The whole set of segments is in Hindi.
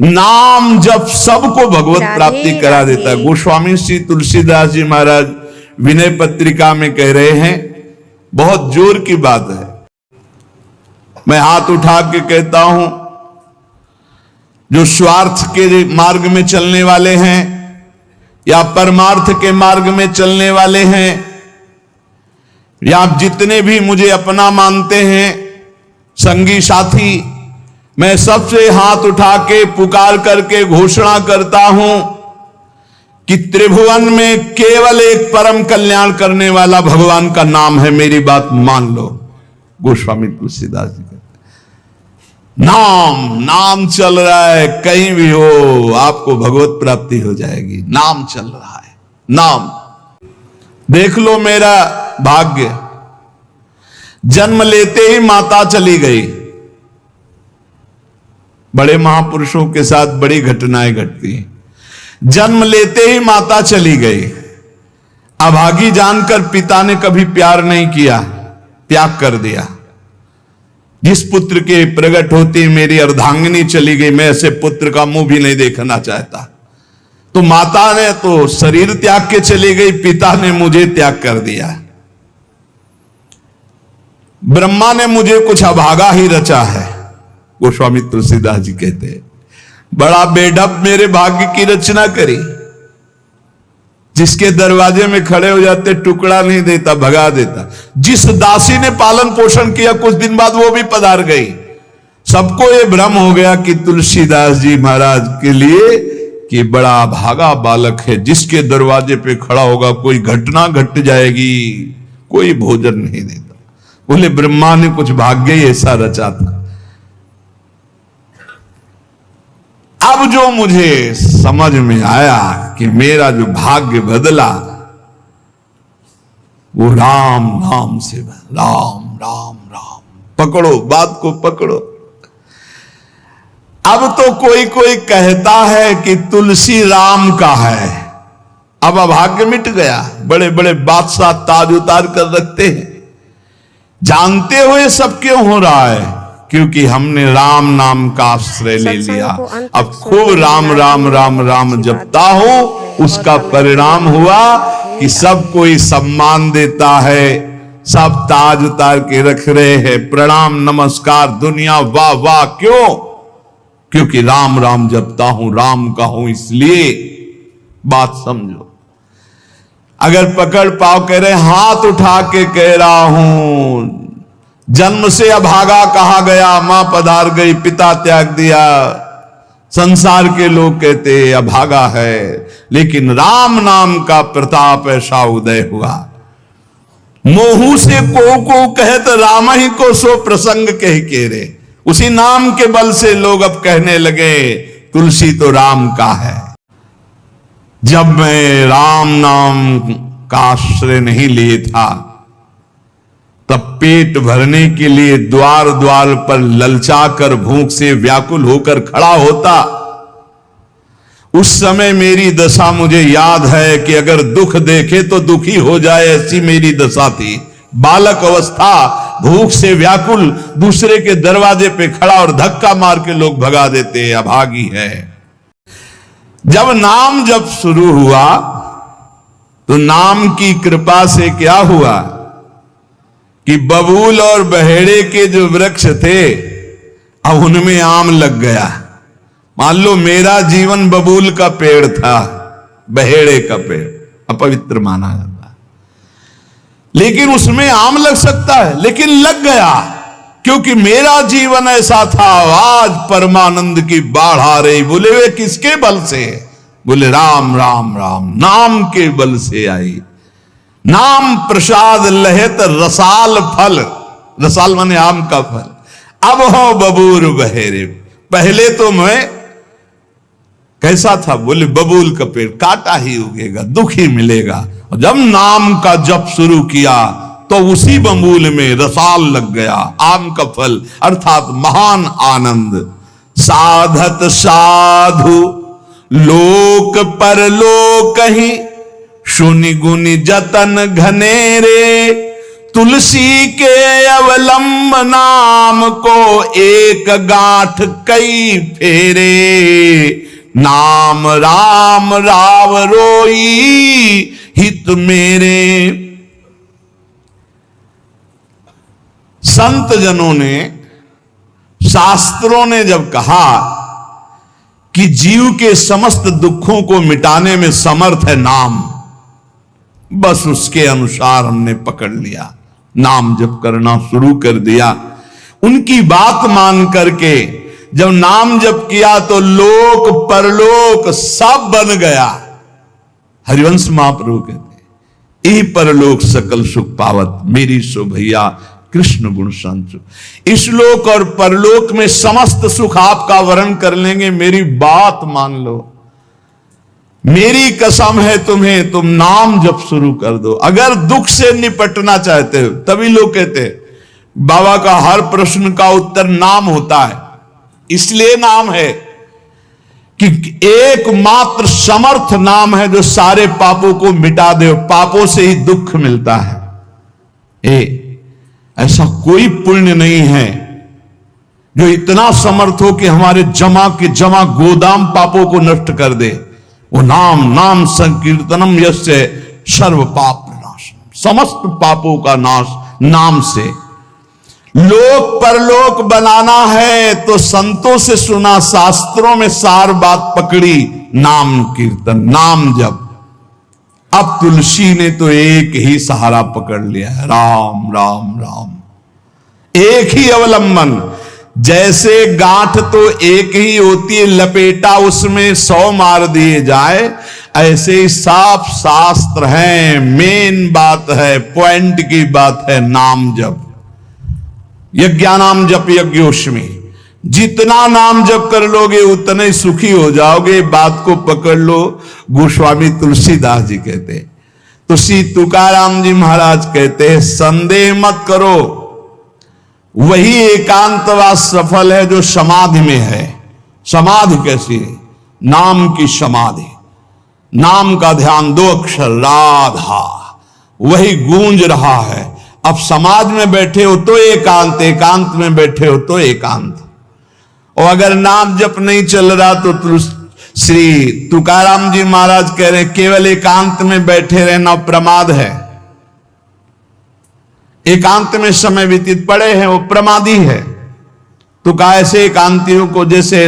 नाम जब सबको भगवत प्राप्ति करा देता है। गोस्वामी श्री तुलसीदास जी महाराज विनय पत्रिका में कह रहे हैं, बहुत जोर की बात है, मैं हाथ उठा के कहता हूं, जो स्वार्थ के मार्ग में चलने वाले हैं या परमार्थ के मार्ग में चलने वाले हैं, या आप जितने भी मुझे अपना मानते हैं संगी साथी, मैं सबसे हाथ उठा के पुकार करके घोषणा करता हूं कि त्रिभुवन में केवल एक परम कल्याण करने वाला भगवान का नाम है, मेरी बात मान लो। गोस्वामी तुलसीदास जी कहते नाम चल रहा है, कहीं भी हो आपको भगवत प्राप्ति हो जाएगी। नाम चल रहा है, नाम देख लो मेरा भाग्य, जन्म लेते ही माता चली गई। बड़े महापुरुषों के साथ बड़ी घटनाएं घटती हैं। जन्म लेते ही माता चली गई, अभागी जानकर पिता ने कभी प्यार नहीं किया, त्याग कर दिया। जिस पुत्र के प्रकट होती मेरी अर्धांगिनी चली गई, मैं ऐसे पुत्र का मुंह भी नहीं देखना चाहता। तो माता ने तो शरीर त्याग के चली गई, पिता ने मुझे त्याग कर दिया। ब्रह्मा ने मुझे कुछ अभागा ही रचा है, गोस्वामी तुलसीदास जी कहते हैं। बड़ा बेढप मेरे भाग्य की रचना करी, जिसके दरवाजे में खड़े हो जाते टुकड़ा नहीं देता, भगा देता। जिस दासी ने पालन पोषण किया, कुछ दिन बाद वो भी पधार गई। सबको ये भ्रम हो गया कि तुलसीदास जी महाराज के लिए कि बड़ा भागा बालक है, जिसके दरवाजे पे खड़ा होगा कोई घटना घट जाएगी, कोई भोजन नहीं देता। बोले ब्रह्मा ने कुछ भाग्य ही ऐसा रचा था। अब जो मुझे समझ में आया कि मेरा जो भाग्य बदला वो राम नाम से, राम राम राम, पकड़ो बात को पकड़ो। अब तो कोई कोई कहता है कि तुलसी राम का है, अब अभाग्य मिट गया। बड़े बड़े बादशाह ताज उतार कर रखते हैं, जानते हुए सब क्यों हो रहा है? क्योंकि हमने राम नाम का आश्रय ले लिया। अब खूब राम राम राम राम जपता हूं, उसका परिणाम हुआ कि सब कोई सम्मान देता है, सब ताज उतार के रख रहे हैं, प्रणाम नमस्कार दुनिया वाह वाह। क्यों? क्योंकि राम राम जपता हूं, राम का हूं, इसलिए। बात समझो। अगर पकड़ पाव कह रहे, हाथ उठा के कह रहा हूं, जन्म से अभागा कहा गया, मां पधार गई, पिता त्याग दिया। संसार के लोग कहते अभागा है, लेकिन राम नाम का प्रताप ऐसा उदय हुआ। मोहू से को कहत राम ही को सो प्रसंग कह के रे। उसी नाम के बल से लोग अब कहने लगे तुलसी तो राम का है। जब मैं राम नाम का आश्रय नहीं लिए था, तब पेट भरने के लिए द्वार द्वार पर ललचाकर भूख से व्याकुल होकर खड़ा होता। उस समय मेरी दशा मुझे याद है कि अगर दुख देखे तो दुखी हो जाए, ऐसी मेरी दशा थी। बालक अवस्था, भूख से व्याकुल, दूसरे के दरवाजे पे खड़ा और धक्का मार के लोग भगा देते, अभागी है। जब नाम जब शुरू हुआ तो नाम की कृपा से क्या हुआ कि बबूल और बहेड़े के जो वृक्ष थे, अब उनमें आम लग गया। मान लो मेरा जीवन बबूल का पेड़ था, बहेड़े का पेड़ अपवित्र माना जाता है, लेकिन उसमें आम लग सकता है, लेकिन लग गया क्योंकि मेरा जीवन ऐसा था। आज परमानंद की बाढ़ आ रही। बोले वे किसके बल से? बोले राम राम राम, नाम के बल से आई। नाम प्रसाद लहेत रसाल फल, रसाल माने आम का फल। अब हो बबूल बहेरे। पहले तो मैं कैसा था? बोले बबूल का पेड़, काटा ही उगेगा, दुख ही मिलेगा। और जब नाम का जप शुरू किया तो उसी बबूल में रसाल लग गया, आम का फल, अर्थात महान आनंद। साधत साधु लोक परलोक ही, सुनि गुनि जतन घनेरे, तुलसी के अवलंब नाम को एक गांठ कई फेरे, नाम राम राव रोई हित मेरे। संत जनों ने, शास्त्रों ने जब कहा कि जीव के समस्त दुखों को मिटाने में समर्थ है नाम, बस उसके अनुसार हमने पकड़ लिया, नाम जप करना शुरू कर दिया। उनकी बात मान करके जब नाम जप किया तो लोक परलोक सब बन गया। हरिवंश महाप्रभु कहते यही परलोक सकल सुख पावत, मेरी सो भैया कृष्ण गुण संचु। इस लोक और परलोक में समस्त सुख आपका वर्ण कर लेंगे, मेरी बात मान लो, मेरी कसम है तुम्हें, तुम नाम जप शुरू कर दो। अगर दुख से निपटना चाहते हो, तभी लोग कहते हैं बाबा का हर प्रश्न का उत्तर नाम होता है। इसलिए नाम है कि एकमात्र समर्थ नाम है जो सारे पापों को मिटा दे, पापों से ही दुख मिलता है। ऐसा कोई पुण्य नहीं है जो इतना समर्थ हो कि हमारे जमा के जमा गोदाम पापों को नष्ट कर दे। वो नाम, नाम संकीर्तनम यस्य सर्व पाप नाश, समस्त पापों का नाश नाम से। लोक परलोक बनाना है तो संतों से सुना, शास्त्रों में सार बात पकड़ी, नाम कीर्तन, नाम जप। अब तुलसी ने तो एक ही सहारा पकड़ लिया है, राम राम राम, एक ही अवलंबन। जैसे गांठ तो एक ही होती है, लपेटा उसमें 100 मार दिए जाए, ऐसे ही साफ शास्त्र है, मेन बात है, पॉइंट की बात है, नाम जप। यज्ञानाम जप यज्ञोष्मी, जितना नाम जप कर लोगे उतने सुखी हो जाओगे। बात को पकड़ लो। गोस्वामी तुलसीदास जी कहते हैं, तो श्री तुकाराम जी महाराज कहते हैं, संदेह मत करो, वही एकांतवास सफल है जो समाधि में है। समाधि कैसी है? नाम की समाधि, नाम का ध्यान, 2 अक्षर राधा, वही गूंज रहा है। अब समाज में बैठे हो तो एकांत, एकांत में बैठे हो तो एकांत। और अगर नाम जप नहीं चल रहा तो श्री तुकाराम जी महाराज कह रहे हैं, केवल एकांत में बैठे रहना प्रमाद है। एकांत में समय व्यतीत पड़े हैं वो प्रमादी है। तो कैसे एकांतियों को, जैसे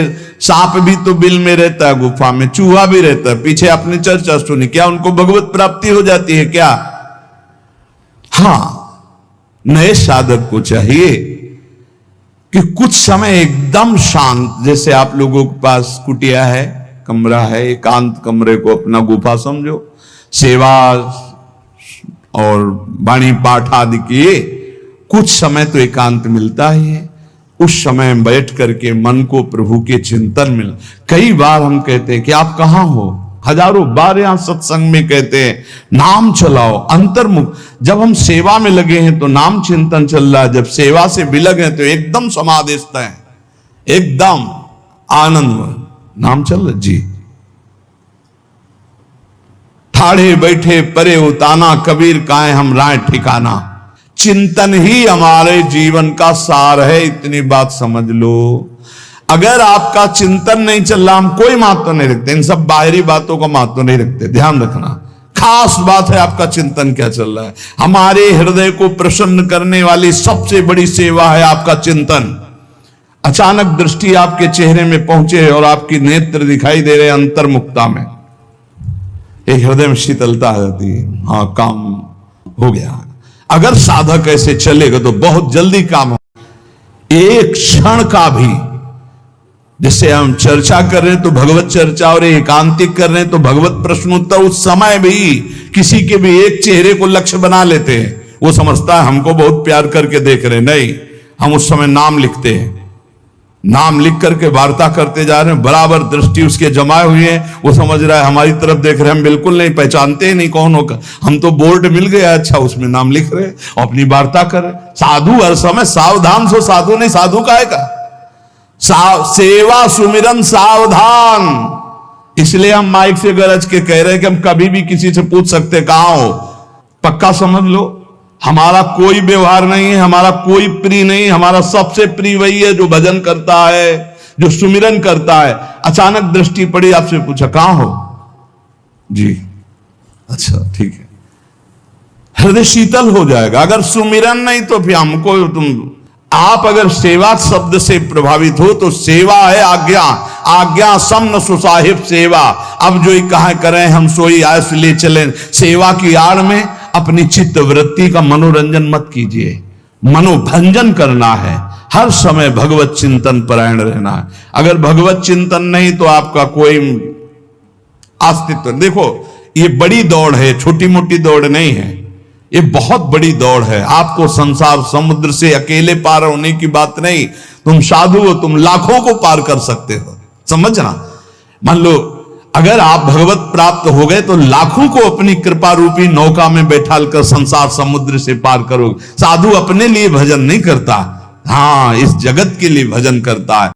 सांप भी तो बिल में रहता है, गुफा में चूहा भी रहता है, पीछे अपनी चर्चा सुनी, क्या उनको भगवत प्राप्ति हो जाती है क्या? हाँ, नए साधक को चाहिए कि कुछ समय एकदम शांत, जैसे आप लोगों के पास कुटिया है, कमरा है, एकांत कमरे को अपना गुफा समझो, सेवा और वाणी पाठ आदि किए, कुछ समय तो एकांत मिलता ही है। उस समय बैठ करके मन को प्रभु के चिंतन में, कई बार हम कहते हैं कि आप कहां हो, हजारों बार यहां सत्संग में कहते हैं नाम चलाओ, अंतर्मुख। जब हम सेवा में लगे हैं तो नाम चिंतन चल रहा है, जब सेवा से विलग हैं तो एकदम समाधिस्थ है, एकदम आनंद, नाम चल रहा जी। ठाड़े बैठे परे उताना, कबीर काहे हम राय ठिकाना। चिंतन ही हमारे जीवन का सार है, इतनी बात समझ लो। अगर आपका चिंतन नहीं चल रहा, हम कोई महत्व नहीं रखते, इन सब बाहरी बातों का महत्व नहीं रखते, ध्यान रखना। खास बात है आपका चिंतन क्या चल रहा है। हमारे हृदय को प्रसन्न करने वाली सबसे बड़ी सेवा है आपका चिंतन। अचानक दृष्टि आपके चेहरे में पहुंचे और आपकी नेत्र दिखाई दे रहे अंतर्मुखता में, एक हृदय में शीतलता आ जाती है, हाँ काम हो गया। अगर साधक ऐसे चलेगा तो बहुत जल्दी काम हो। एक क्षण का भी, जैसे हम चर्चा कर रहे हैं तो भगवत चर्चा, और एकांतिक कर रहे हैं तो भगवत प्रश्नोत्तर, उस समय भी किसी के भी एक चेहरे को लक्ष्य बना लेते हैं। वो समझता है हमको बहुत प्यार करके देख रहे हैं, नहीं, हम उस समय नाम लिखते हैं, नाम लिख करके वार्ता करते जा रहे हैं, बराबर दृष्टि उसके जमाए हुए हैं, वो समझ रहा है हमारी तरफ देख रहे हैं, हम बिल्कुल नहीं पहचानते ही नहीं कौन होगा, हम तो बोर्ड मिल गया, अच्छा उसमें नाम लिख रहे और अपनी वार्ता कर रहे। साधु हर समय सावधान सो, साधु नहीं, साधु का है का सेवा सुमिरन सावधान। इसलिए हम माइक से गरज के कह रहे हैं कि हम कभी भी किसी से पूछ सकते कहां हो, पक्का समझ लो। हमारा कोई व्यवहार नहीं है, हमारा कोई प्रिय नहीं, हमारा सबसे प्रिय वही है जो भजन करता है, जो सुमिरन करता है। अचानक दृष्टि पड़ी, आपसे पूछा कहां हो जी, अच्छा ठीक है, हृदय शीतल हो जाएगा। अगर सुमिरन नहीं तो फिर हमको आप अगर सेवा शब्द से प्रभावित हो तो सेवा है आज्ञा, आज्ञा समन सुसाहिब सेवा। अब जो ही कहा करें हम सोई आयस ले चलें, सेवा की आड़ में अपनी चित्त वृत्ति का मनोरंजन मत कीजिए, मनोभंजन करना है, हर समय भगवत चिंतन परायण रहना है। अगर भगवत चिंतन नहीं तो आपका कोई अस्तित्व, देखो ये बड़ी दौड़ है, छोटी मोटी दौड़ नहीं है, ये बहुत बड़ी दौड़ है। आपको संसार समुद्र से अकेले पार होने की बात नहीं, तुम साधु हो, तुम लाखों को पार कर सकते हो, समझना। मान लो अगर आप भगवत प्राप्त हो गए तो लाखों को अपनी कृपा रूपी नौका में बैठाल कर संसार समुद्र से पार करोगे। साधु अपने लिए भजन नहीं करता, हाँ इस जगत के लिए भजन करता है।